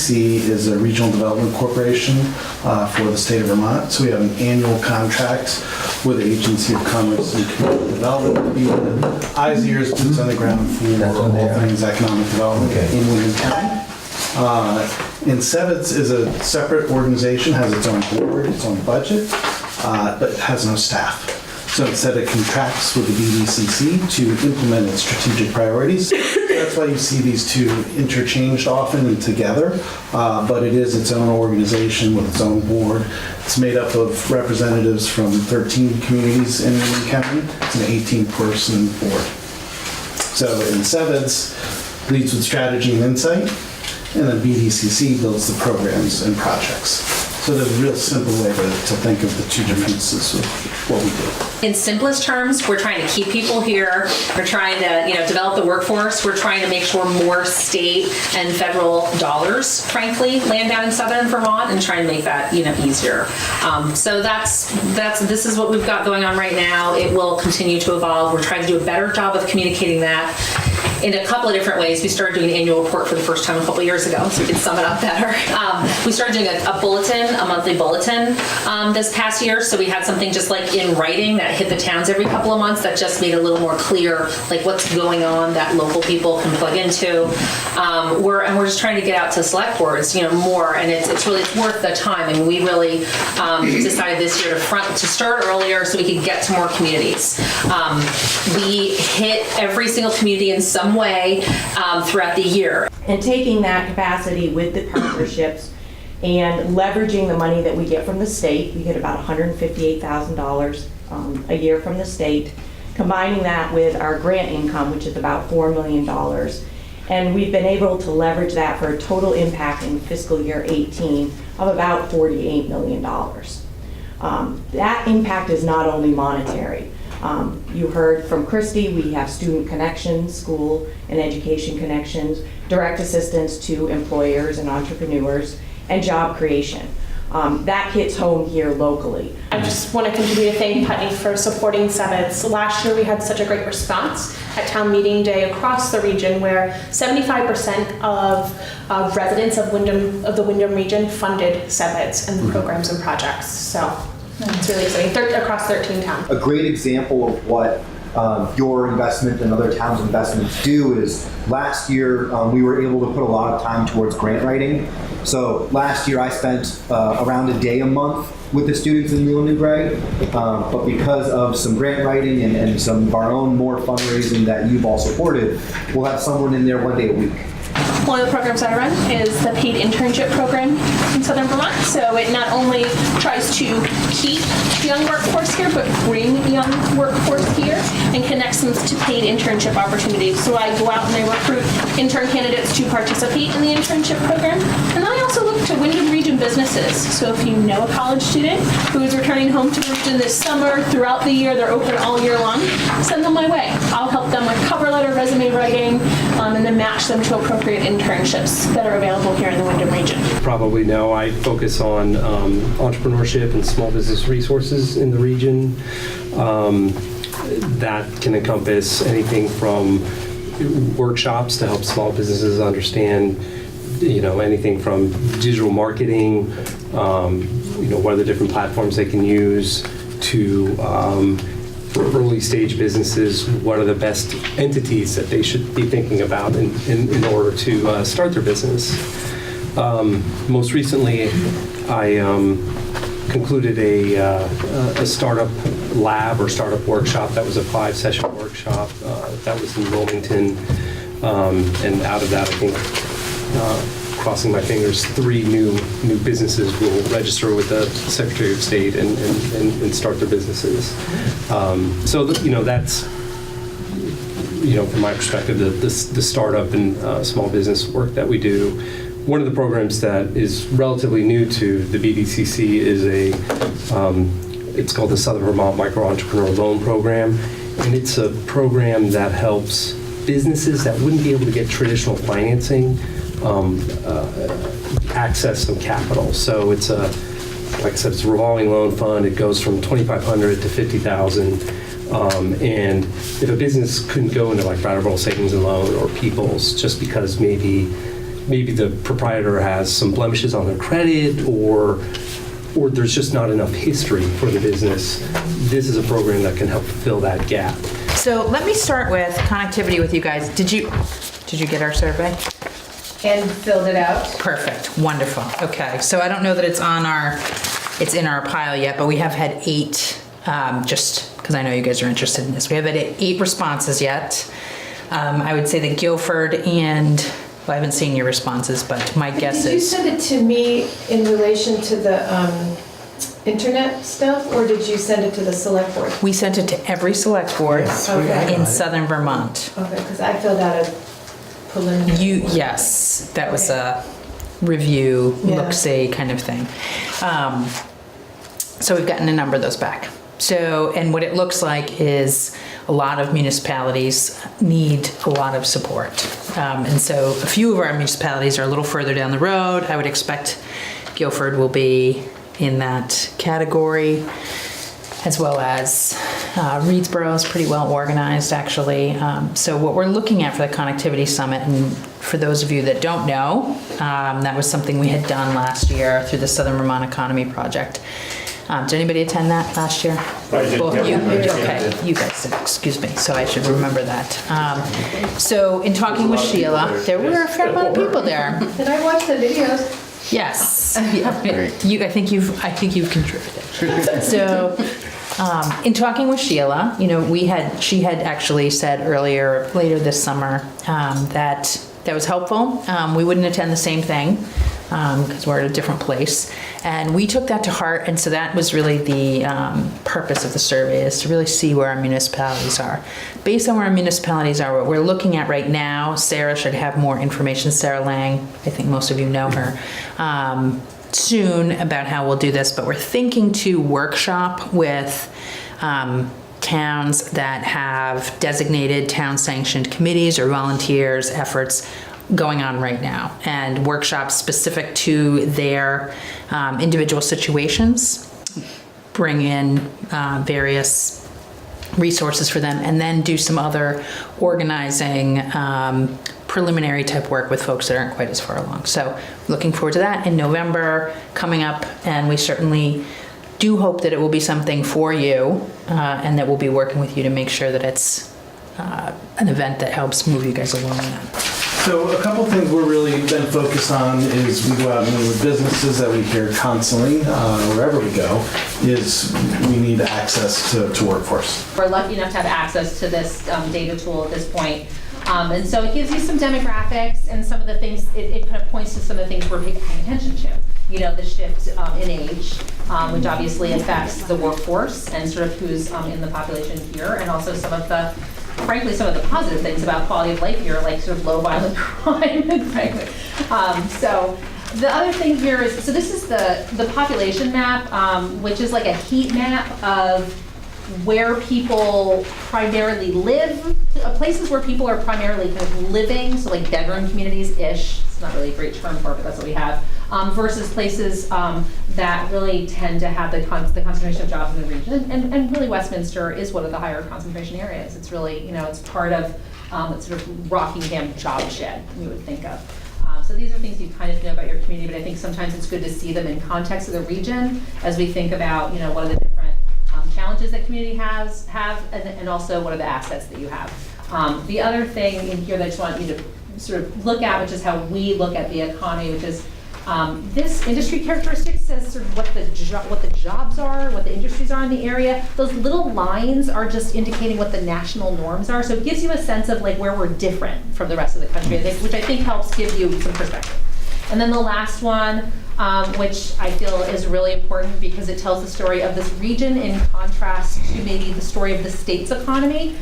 BDCC is a regional development corporation for the state of Vermont. So we have an annual contract with the Agency of Commerce and Community Development to be the eyes, ears, boots on the ground for all things economic development in Windham County. And SeVEDS is a separate organization, has its own board, its own budget, but has no staff. So instead it contracts with the BDCC to implement its strategic priorities. That's why you see these two interchanged often and together, but it is its own organization with its own board. It's made up of representatives from 13 communities in Windham County. It's an 18-person board. So in SeVEDS leads with strategy and insight, and then BDCC builds the programs and projects. So there's a real simple way to think of the two differences of what we do. In simplest terms, we're trying to keep people here. We're trying to, develop the workforce. We're trying to make sure more state and federal dollars, frankly, land down in southern Vermont, and trying to make that, easier. So this is what we've got going on right now. It will continue to evolve. We're trying to do a better job of communicating that in a couple of different ways. We started doing an annual report for the first time a couple of years ago, so we can sum it up better. We started doing a bulletin, a monthly bulletin this past year. So we had something just like in writing that hit the towns every couple of months that just made it a little more clear, like what's going on that local people can plug into. We're just trying to get out to select boards, more, and it's really worth the time. And we really decided this year to start earlier so we could get to more communities. We hit every single community in some way throughout the year. And taking that capacity with the partnerships and leveraging the money that we get from the state, we get about $158,000 a year from the state, combining that with our grant income, which is about $4 million. And we've been able to leverage that for a total impact in fiscal year 18 of about $48 million. That impact is not only monetary. You heard from Christy, we have student connections, school and education connections, direct assistance to employers and entrepreneurs, and job creation. That hits home here locally. I just want to continue to thank Putney for supporting SeVEDS. Last year we had such a great response at town meeting day across the region, where 75% of residents of the Windham region funded SeVEDS and the programs and projects. So it's really exciting, across 13 towns. A great example of what your investment and other towns' investments do is last year we were able to put a lot of time towards grant writing. So last year I spent around a day a month with the students in Leland and Gray, but because of some grant writing and some of our own more fundraising that you've all supported, we'll have someone in there one day a week. One of the programs I run is the paid internship program in southern Vermont. So it not only tries to keep young workforce here, but bring young workforce here and connects them to paid internship opportunities. So I go out and I recruit intern candidates to participate in the internship program. And then I also look to Windham Region businesses. So if you know a college student who is returning home to Region this summer, throughout the year, they're open all year long, send them my way. I'll help them with cover letter, resume writing, and then match them to appropriate internships that are available here in the Windham region. Probably know I focus on entrepreneurship and small business resources in the region. That can encompass anything from workshops to help small businesses understand, anything from digital marketing, what are the different platforms they can use, to for early stage businesses, what are the best entities that they should be thinking about in order to start their business. Most recently, I concluded a startup lab or startup workshop that was a 5-session workshop that was in Wilmington, and out of that, I think, crossing my fingers, 3 new businesses will register with the Secretary of State and start their businesses. So that's from my perspective, the startup and small business work that we do. One of the programs that is relatively new to the BDCC is it's called the Southern Vermont Micro Entrepreneur Loan Program, and it's a program that helps businesses that wouldn't be able to get traditional financing access some capital. So it's like I said, it's a revolving loan fund. It goes from $2,500 to $50,000. And if a business couldn't go into like Brattleboro Savings and Loan or People's just because maybe maybe the proprietor has some blemishes on their credit, or there's just not enough history for the business, this is a program that can help fill that gap. So let me start with connectivity with you guys. Did you get our survey? And filled it out. Perfect, wonderful. Okay, so I don't know that it's in our pile yet, but we have had 8, just because I know you guys are interested in this. We have had 8 responses yet. I would say that Guilford and, well, I haven't seen your responses, but my guess Did you is. send it to me in relation to the internet stuff, or did you send it to the select board? We sent it to every select board Okay. in southern Vermont. Okay, because I filled out a preliminary. Yes, that was a review, Yeah. look-see kind of thing. So we've gotten a number of those back. So, and what it looks like is a lot of municipalities need a lot of support. And so a few of our municipalities are a little further down the road. I would expect Guilford will be in that category, as well as Reedsboro is pretty well organized, actually. So what we're looking at for the Connectivity Summit, and for those of you that don't know, that was something we had done last year through the Southern Vermont Economy Project. Did anybody attend that last year? I did, Both yeah. of you? I did. Okay, you guys did, excuse me, so I should remember that. So in talking with Sheila, there were a fair amount of people there. Did I watch the videos? Yes. Yeah. I think you've contributed. So, in talking with Sheila, she had actually said later this summer, that was helpful. We wouldn't attend the same thing, because we're at a different place. And we took that to heart, and so that was really the purpose of the survey, is to really see where our municipalities are. Based on where our municipalities are, what we're looking at right now, Sarah should have more information, Sarah Lang, I think most of you know her, soon about how we'll do this, but we're thinking to workshop with towns that have designated town-sanctioned committees or volunteers efforts going on right now, and workshops specific to their individual situations, bring in various resources for them, and then do some other organizing preliminary type work with folks that aren't quite as far along. So looking forward to that in November coming up, and we certainly do hope that it will be something for you, and that we'll be working with you to make sure that it's an event that helps move you guys along in that. So a couple things we're really been focused on is we go out and meet with businesses that we hear constantly, wherever we go, is we need access to workforce. We're lucky enough to have access to this data tool at this point. And so it gives you some demographics and some of the things, it kind of points to some of the things we're paying attention to. The shift in age, which obviously affects the workforce and sort of who's in the population here, and also frankly, some of the positive things about quality of life here, like sort of low violent crime, frankly. So the other thing here is, so this is the population map, which is like a heat map of where people primarily live, places where people are primarily kind of living, so like bedroom communities-ish. It's not really a great term for it, but that's what we have. Versus places that really tend to have the concentration of jobs in the region. And really Westminster is one of the higher concentration areas. It's really, it's part of it's sort of Rockingham job shed, we would think of. So these are things you kind of know about your community, but I think sometimes it's good to see them in context of the region as we think about, what are the different challenges that community have, and also what are the assets that you have. The other thing in here that I just want you to sort of look at, which is how we look at the economy, which is this industry characteristic says sort of what the jobs are, what the industries are in the area. Those little lines are just indicating what the national norms are. So it gives you a sense of like where we're different from the rest of the country, which I think helps give you some perspective. And then the last one, which I feel is really important because it tells the story of this region in contrast to maybe the story of the state's economy,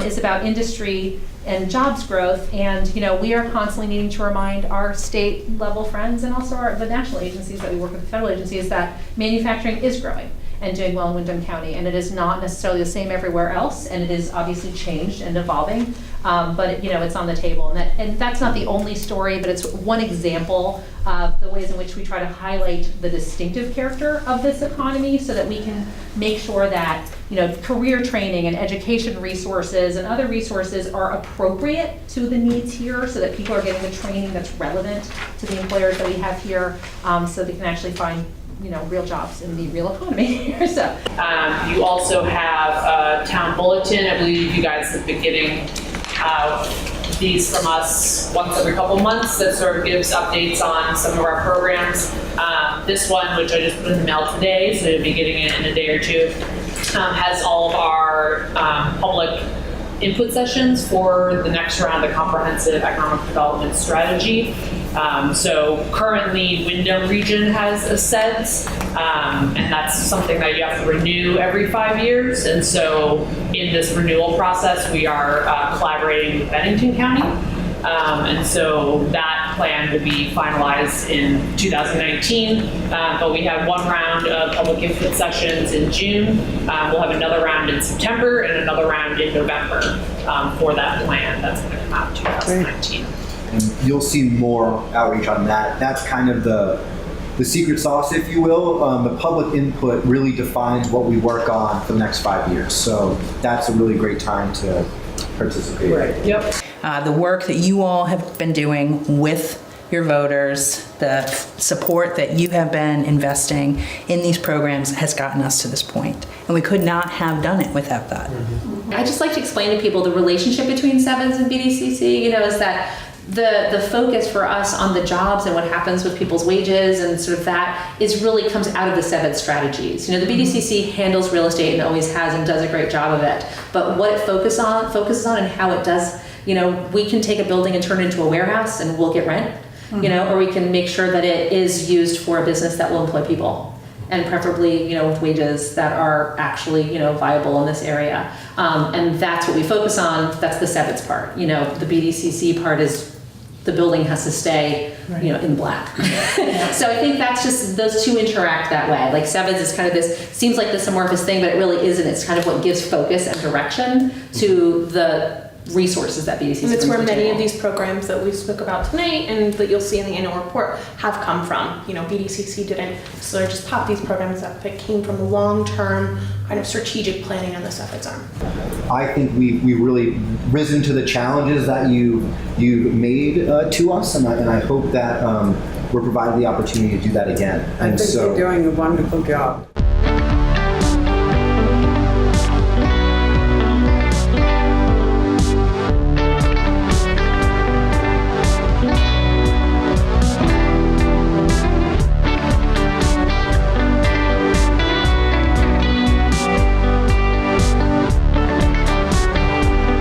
is about industry and jobs growth. And we are constantly needing to remind our state level friends and also the national agencies that we work with, the federal agencies, that manufacturing is growing. and doing well in Windham County. And it is not necessarily the same everywhere else, and it is obviously changed and evolving, but it's on the table. And that's not the only story, but it's one example of the ways in which we try to highlight the distinctive character of this economy so that we can make sure that career training and education resources and other resources are appropriate to the needs here so that people are getting the training that's relevant to the employers that we have here, so they can actually find real jobs in the real economy here. So you also have a town bulletin. I believe you guys have been getting these from us once every couple months that sort of gives updates on some of our programs. This one, which I just put in the mail today, so you'll be getting it in a day or two, has all of our public input sessions for the next round of the Comprehensive Economic Development Strategy. So currently Windham Region has a SeVEDS, and that's something that you have to renew every 5 years. And so in this renewal process, we are collaborating with Bennington County. And so that plan will be finalized in 2019, but we have one round of public input sessions in June. We'll have another round in September and another round in November for that plan that's going to come out in 2019. And you'll see more outreach on that. That's kind of the secret sauce, if you will. The public input really defines what we work on for the next 5 years. So that's a really great time to participate. Right. Yep. The work that you all have been doing with your voters, the support that you have been investing in these programs has gotten us to this point. And we could not have done it without that. I just like to explain to people the relationship between SeVEDS and BDCC, is that the focus for us on the jobs and what happens with people's wages and sort of that is really comes out of the SeVEDS strategies. The BDCC handles real estate and always has and does a great job of it. But what it focuses on and how it does, we can take a building and turn it into a warehouse and we'll get rent, or we can make sure that it is used for a business that will employ people. And preferably, with wages that are actually, viable in this area. And that's what we focus on. That's the SeVEDS part. The BDCC part is the building has to stay, in black. So I think that's just, those two interact that way. Like SeVEDS is kind of this, seems like this amorphous thing, but it really isn't. It's kind of what gives focus and direction to the resources that BDCC And it's brings where to the many table. of these programs that we spoke about tonight and that you'll see in the annual report have come from. BDCC didn't sort of just pop these programs up. It came from long-term kind of strategic planning on the SeVEDS arm. I think we've really risen to the challenges that you've made to us, and I hope that we're provided the opportunity to do that again. I think you're doing a wonderful job.